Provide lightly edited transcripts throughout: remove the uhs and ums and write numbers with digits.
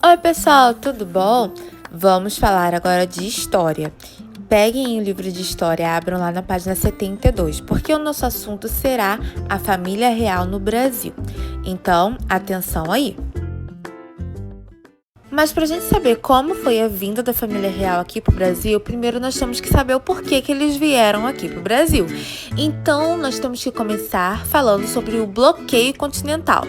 Oi, pessoal, tudo bom? Vamos falar agora de história. Peguem o livro de história e abram lá na página 72, porque o nosso assunto será a família real no Brasil. Então, atenção aí! Mas para a gente saber como foi a vinda da família real aqui para o Brasil, primeiro nós temos que saber o porquê que eles vieram aqui para o Brasil. Então, nós temos que começar falando sobre o bloqueio continental.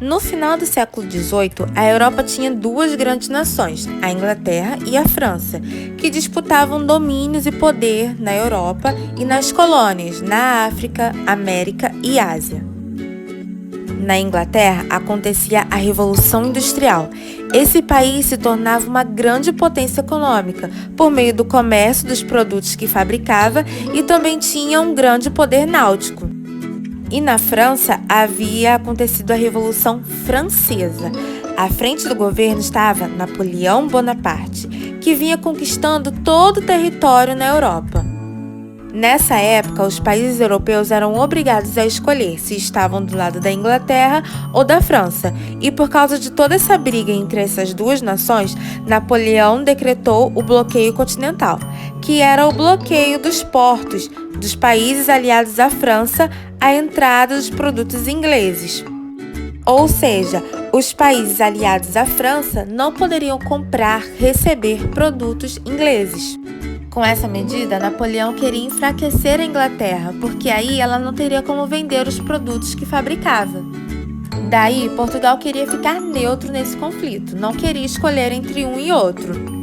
No final do século XVIII, a Europa tinha duas grandes nações, a Inglaterra e a França, que disputavam domínios e poder na Europa e nas colônias, na África, América e Ásia. Na Inglaterra, acontecia a Revolução Industrial. Esse país se tornava uma grande potência econômica, por meio do comércio dos produtos que fabricava e também tinha um grande poder náutico. E na França havia acontecido a Revolução Francesa. À frente do governo estava Napoleão Bonaparte, que vinha conquistando todo o território na Europa. Nessa época, os países europeus eram obrigados a escolher se estavam do lado da Inglaterra ou da França, e por causa de toda essa briga entre essas duas nações, Napoleão decretou o bloqueio continental, que era o bloqueio dos portos dos países aliados à França à entrada dos produtos ingleses. Ou seja, os países aliados à França não poderiam comprar, receber produtos ingleses. Com essa medida, Napoleão queria enfraquecer a Inglaterra, porque aí ela não teria como vender os produtos que fabricava. Daí, Portugal queria ficar neutro nesse conflito, não queria escolher entre um e outro.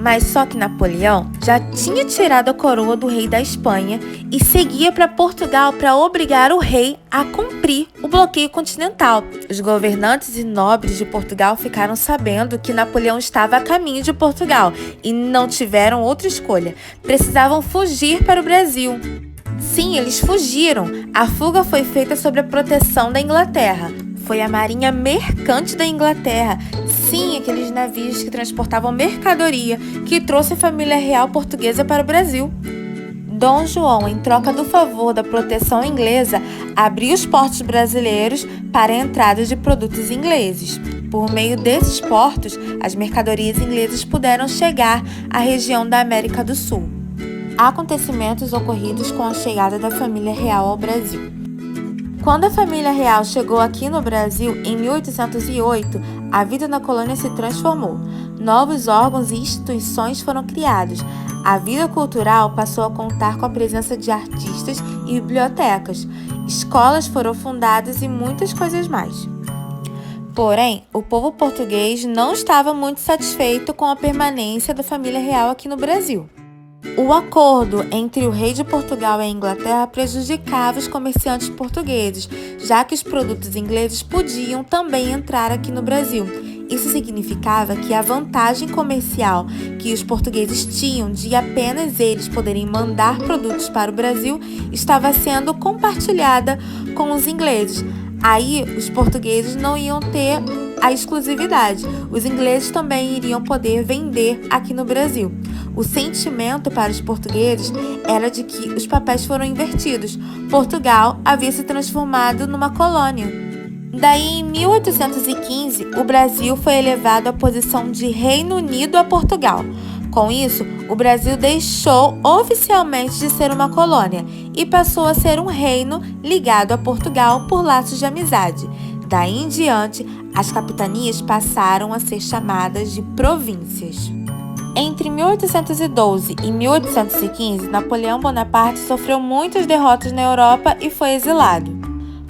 Mas só que Napoleão já tinha tirado a coroa do rei da Espanha e seguia para Portugal para obrigar o rei a cumprir o bloqueio continental. Os governantes e nobres de Portugal ficaram sabendo que Napoleão estava a caminho de Portugal e não tiveram outra escolha. Precisavam fugir para o Brasil. Sim, eles fugiram. A fuga foi feita sob a proteção da Inglaterra. Foi a Marinha Mercante da Inglaterra, sim, aqueles navios que transportavam mercadoria, que trouxe a família real portuguesa para o Brasil. Dom João, em troca do favor da proteção inglesa, abriu os portos brasileiros para a entrada de produtos ingleses. Por meio desses portos, as mercadorias inglesas puderam chegar à região da América do Sul. Acontecimentos ocorridos com a chegada da família real ao Brasil. Quando a família real chegou aqui no Brasil em 1808, a vida na colônia se transformou. Novos órgãos e instituições foram criados. A vida cultural passou a contar com a presença de artistas e bibliotecas. Escolas foram fundadas e muitas coisas mais. Porém, o povo português não estava muito satisfeito com a permanência da família real aqui no Brasil. O acordo entre o rei de Portugal e a Inglaterra prejudicava os comerciantes portugueses, já que os produtos ingleses podiam também entrar aqui no Brasil. Isso significava que a vantagem comercial que os portugueses tinham de apenas eles poderem mandar produtos para o Brasil estava sendo compartilhada com os ingleses. Aí, os portugueses não iam ter a exclusividade. Os ingleses também iriam poder vender aqui no Brasil. O sentimento para os portugueses era de que os papéis foram invertidos. Portugal havia se transformado numa colônia. Daí, em 1815, o Brasil foi elevado à posição de Reino Unido a Portugal. Com isso, o Brasil deixou oficialmente de ser uma colônia e passou a ser um reino ligado a Portugal por laços de amizade. Daí em diante, as capitanias passaram a ser chamadas de províncias. Entre 1812 e 1815, Napoleão Bonaparte sofreu muitas derrotas na Europa e foi exilado.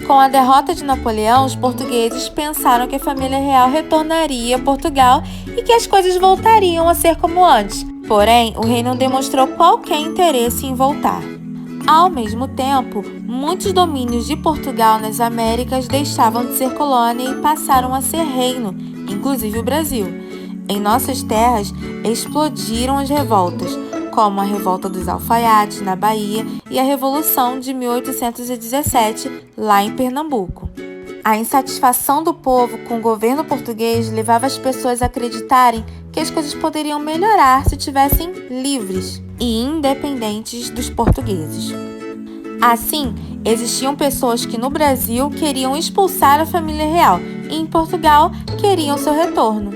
Com a derrota de Napoleão, os portugueses pensaram que a família real retornaria a Portugal e que as coisas voltariam a ser como antes. Porém, o rei não demonstrou qualquer interesse em voltar. Ao mesmo tempo, muitos domínios de Portugal nas Américas deixavam de ser colônia e passaram a ser reino, inclusive o Brasil. Em nossas terras, explodiram as revoltas, como a Revolta dos Alfaiates, na Bahia, e a Revolução de 1817, lá em Pernambuco. A insatisfação do povo com o governo português levava as pessoas a acreditarem que as coisas poderiam melhorar se tivessem livres e independentes dos portugueses. Assim, existiam pessoas que no Brasil queriam expulsar a família real, e em Portugal queriam seu retorno.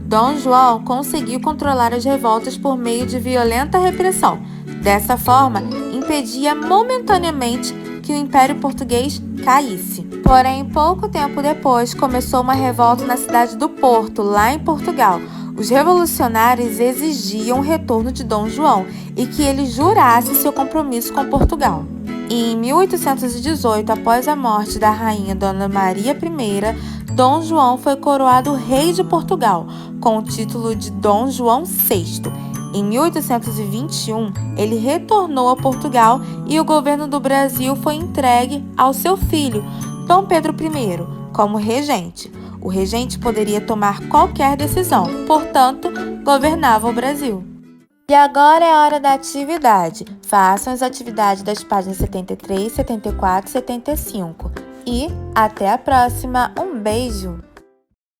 Dom João conseguiu controlar as revoltas por meio de violenta repressão. Dessa forma, impedia momentaneamente que o Império Português caísse. Porém, pouco tempo depois, começou uma revolta na cidade do Porto, lá em Portugal. Os revolucionários exigiam o retorno de Dom João e que ele jurasse seu compromisso com Portugal. E em 1818, após a morte da rainha Dona Maria I, Dom João foi coroado rei de Portugal, com o título de Dom João VI. Em 1821, ele retornou a Portugal e o governo do Brasil foi entregue ao seu filho, Dom Pedro I, como regente. O regente poderia tomar qualquer decisão, portanto, governava o Brasil. E agora é a hora da atividade. Façam as atividades das páginas 73, 74 e 75. E até a próxima. Um beijo!